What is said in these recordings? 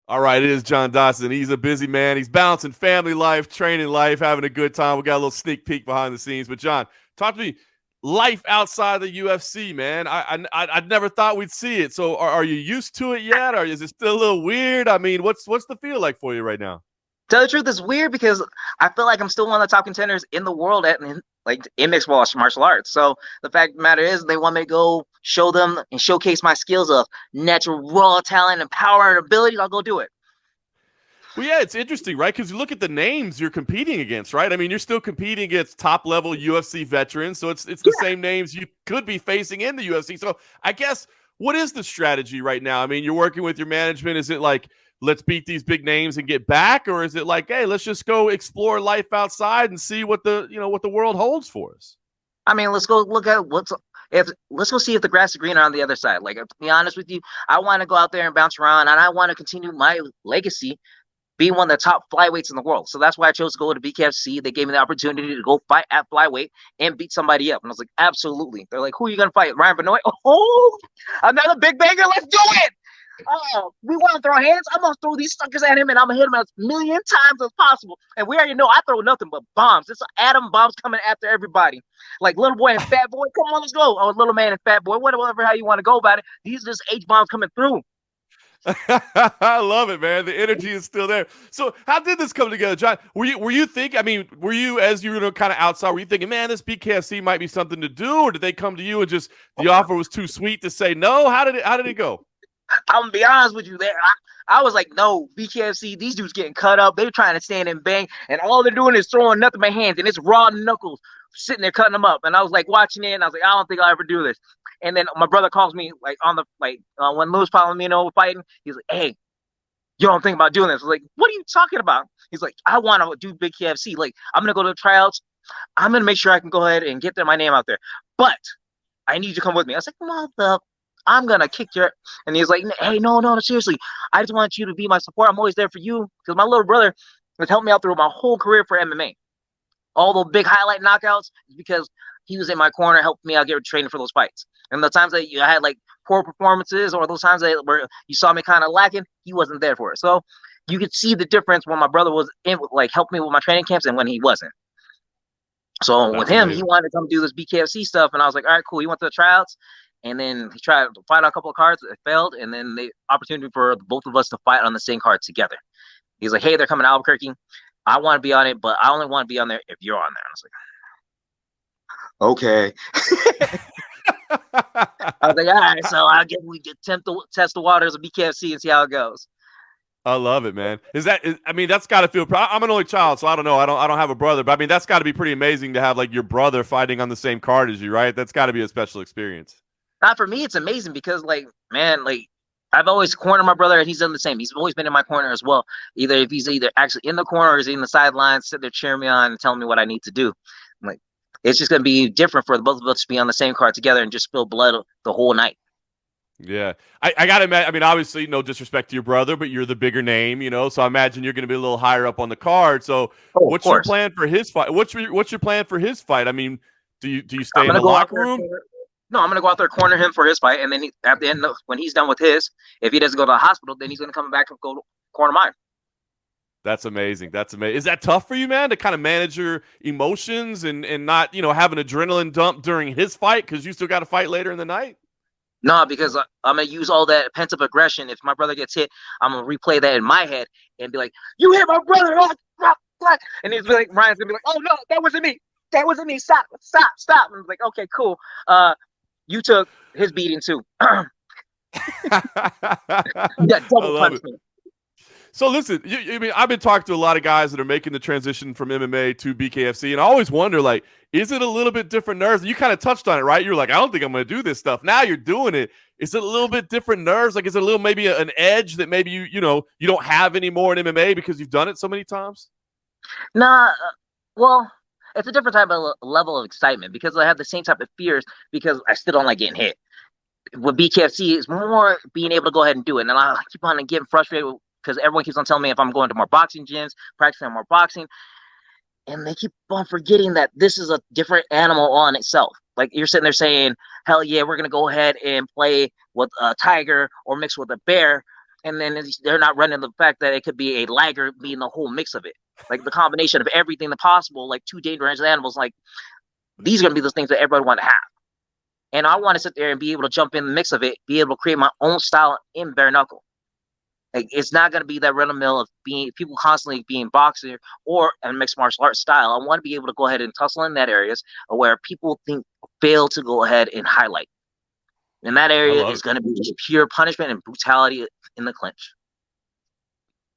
All right, it is John Dodson. He's a busy man. He's balancing family life, training life, having a good time. We got a little sneak peek behind the scenes. But John, talk to me. Life outside the UFC, man. I never thought we'd see it. So are you used to it yet, or is it still a little weird? I mean, what's the feel like for you right now? Tell the truth, it's weird because I feel like I'm still one of the top contenders in the world at like in mixed martial arts. So the fact of the matter is, they want me to go show them and showcase my skills of natural raw talent and power and ability. I'll go do it. Well, yeah, it's interesting, right? Because you look at the names you're competing against, right? I mean, you're still competing against top level UFC veterans, so it's the Yeah. same names you could be facing in the UFC. So I guess what is the strategy right now? I mean, you're working with your management. Is it like let's beat these big names and get back, or is it like, hey, let's just go explore life outside and see what the world holds for us? I mean, let's go look at let's go see if the grass is greener on the other side. Like, to be honest with you, I want to go out there and bounce around, and I want to continue my legacy being one of the top flyweights in the world. So that's why I chose to go to BKFC. They gave me the opportunity to go fight at flyweight and beat somebody up. And I was like, absolutely. They're like, who are you going to fight? Ryan Benoit? Oh, another big banger. Let's do it. Oh, we want to throw hands. I'm going to throw these suckers at him, and I'm going to hit him as million times as possible. And we already know I throw nothing but bombs. It's atom bombs coming after everybody. Like little boy and fat boy, come on, let's go. Or little man and fat boy, whatever, how you want to go about it. These are just H-bombs coming through. I love it, man. The energy is still there. So, how did this come together, John? Were you thinking? I mean, were you as you were kind of outside? Were you thinking, man, this BKFC might be something to do, or did they come to you and just the offer was too sweet to say no? How did it go? I'm gonna be honest with you. There, I was like, no, BKFC. These dudes getting cut up. They're trying to stand and bang, and all they're doing is throwing nothing but hands, and it's raw knuckles sitting there cutting them up. And I was like watching it, and I was like, I don't think I'll ever do this. And then my brother calls me like on the when Luis Palomino was fighting. He's like, hey, you don't think about doing this? I was like, what are you talking about? He's like, I want to do big KFC. Like, I'm gonna go to the tryouts. I'm gonna make sure I can go ahead and get my name out there. But I need you to come with me. I was like, mother, I'm gonna kick your. And he's like, hey, no, seriously. I just want you to be my support. I'm always there for you because my little brother has helped me out through my whole career for MMA. All the big highlight knockouts is because he was in my corner, helped me out get training for those fights. And the times that I had like poor performances, or those times where you saw me kind of lacking, he wasn't there for it. So you could see the difference when my brother was in, like, helped me with my training camps and when he wasn't. So with That's him, he amazing. wanted to come do this BKFC stuff, and I was like, all right, cool. He went to the tryouts, and then he tried to fight on a couple of cards. It failed, and then the opportunity for both of us to fight on the same card together. He's like, hey, they're coming to Albuquerque. I want to be on it, but I only want to be on there if you're on there. I was like, okay. I was like, all right, so I guess we could test the waters of BKFC and see how it goes. I love it, man. I mean, that's got to feel. I'm an only child, so I don't know. I don't have a brother, but I mean, that's got to be pretty amazing to have like your brother fighting on the same card as you, right? That's got to be a special experience. Not for me, it's amazing because, like, man, like, I've always cornered my brother, and he's done the same. He's always been in my corner as well. Either if he's either actually in the corner or he's in the sidelines, sitting there cheering me on and telling me what I need to do. I'm like, it's just gonna be different for the both of us to be on the same card together and just spill blood the whole night. Yeah, I got to imagine. I mean, obviously, no disrespect to your brother, but you're the bigger name, So I imagine you're going to be a little higher up on the card. So, Oh, of what's your course. plan for his fight? What's your plan for his fight? I mean, do you I'm stay in gonna the go out locker there. room? No, I'm gonna go out there, corner him for his fight, and then at the end, when he's done with his, if he doesn't go to the hospital, then he's gonna come back and go corner mine. That's amazing. That's amazing. Is that tough for you, man, to kind of manage your emotions and not have an adrenaline dump during his fight because you still got to fight later in the night? No, because I'm gonna use all that pent up aggression. If my brother gets hit, I'm gonna replay that in my head and be like, "You hit my brother!" And he's like, Ryan's gonna be like, "Oh no, that wasn't me. That wasn't me. Stop. And I'm like, "Okay, cool. You took his beating too. You got I double love it. punishment." So listen, I mean, I've been talking to a lot of guys that are making the transition from MMA to BKFC, and I always wonder, like, is it a little bit different nerves? You kind of touched on it, right? You're like, I don't think I'm going to do this stuff. Now you're doing it. Is it a little bit different nerves? Like, is it a little maybe an edge that maybe you don't have anymore in MMA because you've done it so many times? Nah, well, it's a different type of level of excitement because I have the same type of fears because I still don't like getting hit. With BKFC, it's more being able to go ahead and do it, and I keep on getting frustrated because everyone keeps on telling me if I'm going to more boxing gyms, practicing more boxing, and they keep on forgetting that this is a different animal on itself. Like, you're sitting there saying, hell yeah, we're going to go ahead and play with a tiger or mix with a bear. and then they're not running the fact that it could be a liger being the whole mix of it. Like the combination of everything the possible, like two dangerous animals. Like these are going to be the things that everybody want to have. And I want to sit there and be able to jump in the mix of it, be able to create my own style in bare knuckle. Like it's not going to be that run of mill of being people constantly being boxer or a mixed martial arts style. I want to be able to go ahead and tussle in that areas where people fail to go ahead and highlight. And that area is going to be just pure punishment and brutality in the clinch.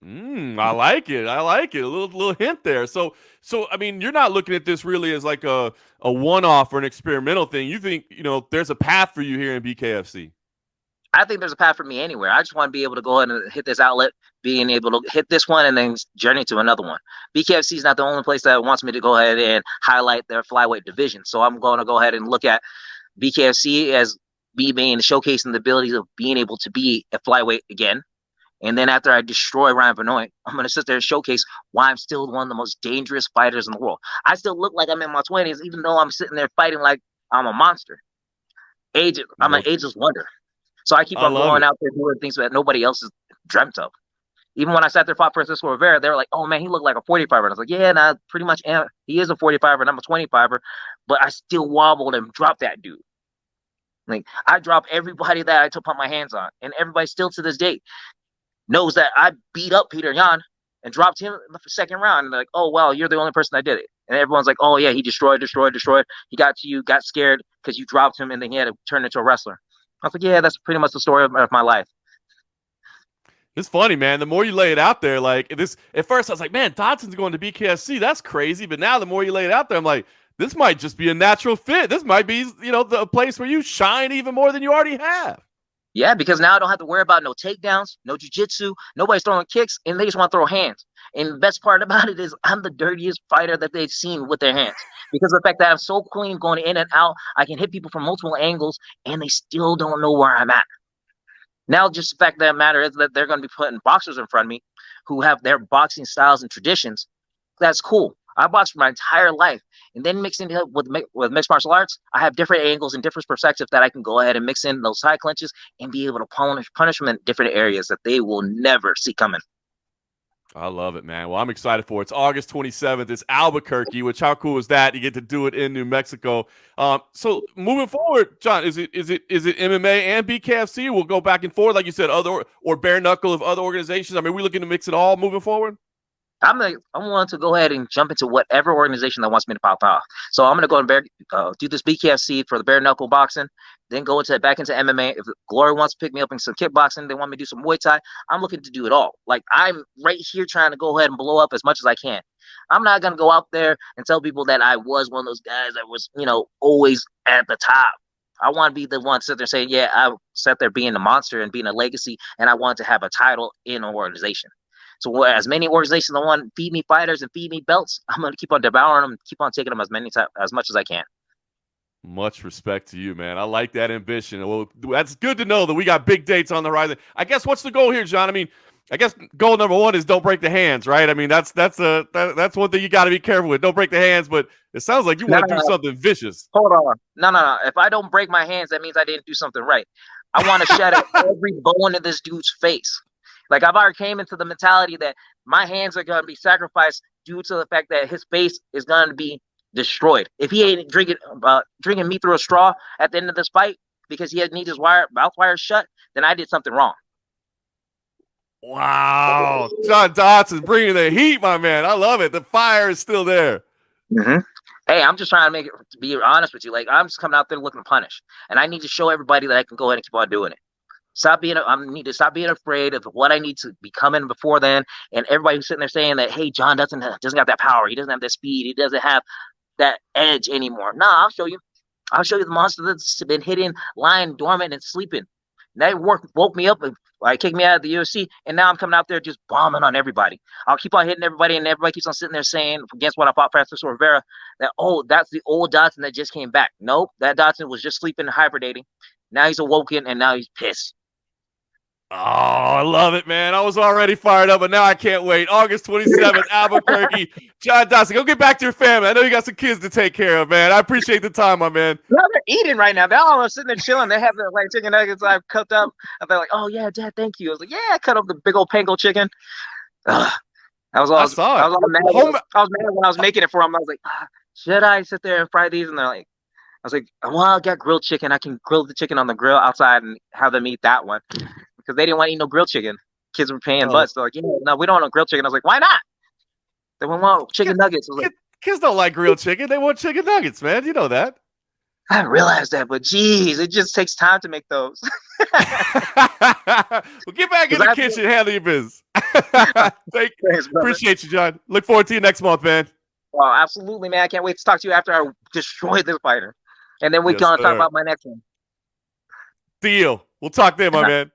I like it. I like it. A little hint there. So I mean, you're not looking at this really as like a one-off or an experimental thing. You think, there's a path for you here in BKFC. I think there's a path for me anywhere. I just want to be able to go ahead and hit this outlet, being able to hit this one and then journey to another one. BKFC is not the only place that wants me to go ahead and highlight their flyweight division. So I'm going to go ahead and look at BKFC as me being showcasing the ability of being able to be a flyweight again. And then after I destroy Ryan Benoit, I'm going to sit there and showcase why I'm still one of the most dangerous fighters in the world. I still look like I'm in my 20s, even though I'm sitting there fighting like I'm a monster. I'm an ageless wonder. So I keep on going out there doing things that nobody else has dreamt of. Even when I sat there fought Francisco Rivera, they were like, oh, man, he looked like a 45er. And I was like, yeah, and I pretty much am. He is a 45er, and I'm a 25er. But I still wobbled and dropped that dude. Like, I dropped everybody that I took my hands on. And everybody still to this day knows that I beat up Peter Yan and dropped him in the second round. And they're like, oh, well, you're the only person that did it. And everyone's like, oh, yeah, he destroyed. He got to you, got scared because you dropped him, and then he had to turn into a wrestler. I was like, yeah, that's pretty much the story of my life. It's funny, man. The more you lay it out there, like this, at first I was like, man, Dodson's going to BKFC. That's crazy. But now the more you lay it out there, I'm like, this might just be a natural fit. This might be, the place where you shine even more than you already have. Yeah, because now I don't have to worry about no takedowns, no jiu-jitsu, nobody's throwing kicks, and they just want to throw hands. And the best part about it is I'm the dirtiest fighter that they've seen with their hands. Because of the fact that I'm so clean going in and out, I can hit people from multiple angles, and they still don't know where I'm at. Now, just the fact that matter is that they're going to be putting boxers in front of me who have their boxing styles and traditions. That's cool. I boxed for my entire life. And then mixing it with mixed martial arts, I have different angles and different perspectives that I can go ahead and mix in those side clinches and be able to punish them in different areas that they will never see coming. I love it, man. Well, I'm excited for it. It's August 27th. It's Albuquerque, which how cool is that? You get to do it in New Mexico. So moving forward, John, is it MMA and BKFC? We'll go back and forth, like you said, other or bare knuckle of other organizations. I mean, we looking to mix it all moving forward? I'm willing to go ahead and jump into whatever organization that wants me to pop off. So I'm going to go and do this BKFC for the bare knuckle back into MMA. If Glory wants to pick me up in some kickboxing, they want me to do some Muay Thai, I'm looking to do it all. Like I'm right here trying to go ahead and blow up as much as I can. I'm not going to go out there and tell people that I was one of those guys that was, always at the top. I want to be the one to sit there saying, yeah, I sat there being a monster and being a legacy, and I want to have a title in an organization. So as many organizations that want to feed me fighters and feed me belts, I'm going to keep on devouring them, keep on taking them as much as I can. Much respect to you, man. I like that ambition. Well, that's good to know that we got big dates on the horizon. I guess what's the goal here, John? I mean, I guess goal number one is don't break the hands, right? I mean, that's one thing you got to be careful with. Don't break the hands, but it sounds like you want to do something vicious. Hold on. No. If I don't break my hands, that means I didn't do something right. I want to shatter every bone in this dude's face. Like I've already came into the mentality that my hands are going to be sacrificed due to the fact that his face is going to be destroyed. If he ain't drinking me through a straw at the end of this fight because he needs his mouth wire shut, then I did something wrong. Wow. John Dodson bringing the heat, my man. I love it. The fire is still there. Mm-hmm. Hey, I'm just trying to be honest with you. Like I'm just coming out there looking to punish. And I need to show everybody that I can go ahead and keep on doing it. I need to stop being afraid of what I need to be coming before then. And everybody who's sitting there saying that, hey, John doesn't have that power. He doesn't have that speed. He doesn't have that edge anymore. Nah, I'll show you. I'll show you the monster that's been hidden, lying dormant, and sleeping. And that woke me up and kicked me out of the UFC. And now I'm coming out there just bombing on everybody. I'll keep on hitting everybody, and everybody keeps on sitting there saying, against what I fought Francisco Rivera, that, oh, that's the old Dodson that just came back. Nope, that Dodson was just sleeping and hibernating. Now he's awoken, and now he's pissed. Oh, I love it, man. I was already fired up, but now I can't wait. August 27th, Albuquerque. John Dodson, go get back to your family. I know you got some kids to take care of, man. I appreciate the time, my man. No, they're eating right now. They're all sitting there chilling. They have the like chicken nuggets I've cut up. And they're like, "Oh yeah, Dad, thank you." I was like, "Yeah, I cut up the big old panko chicken." Ugh. I saw it. I was all mad. I was mad when I was making it for them. I was like, "Should I sit there and fry these?" And they're like, "I was like, well, I got grilled chicken. I can grill the chicken on the grill outside and have them eat that one." Because they didn't want to eat no grilled chicken. Kids were paying butts. They're like, "Yeah, no, we don't want grilled chicken." I was like, "Why not?" They want chicken nuggets. I was like, Kids don't like grilled chicken. They want chicken nuggets, man. You know that. I realized that, but geez, it just takes time to make those. Well, get back in the kitchen, handle your business. Thanks, appreciate you, John. Look forward to you next month, man. Oh, absolutely, man. I can't wait to talk to you after I destroy this fighter. And then we can talk about my next one. Deal. We'll talk then, my man.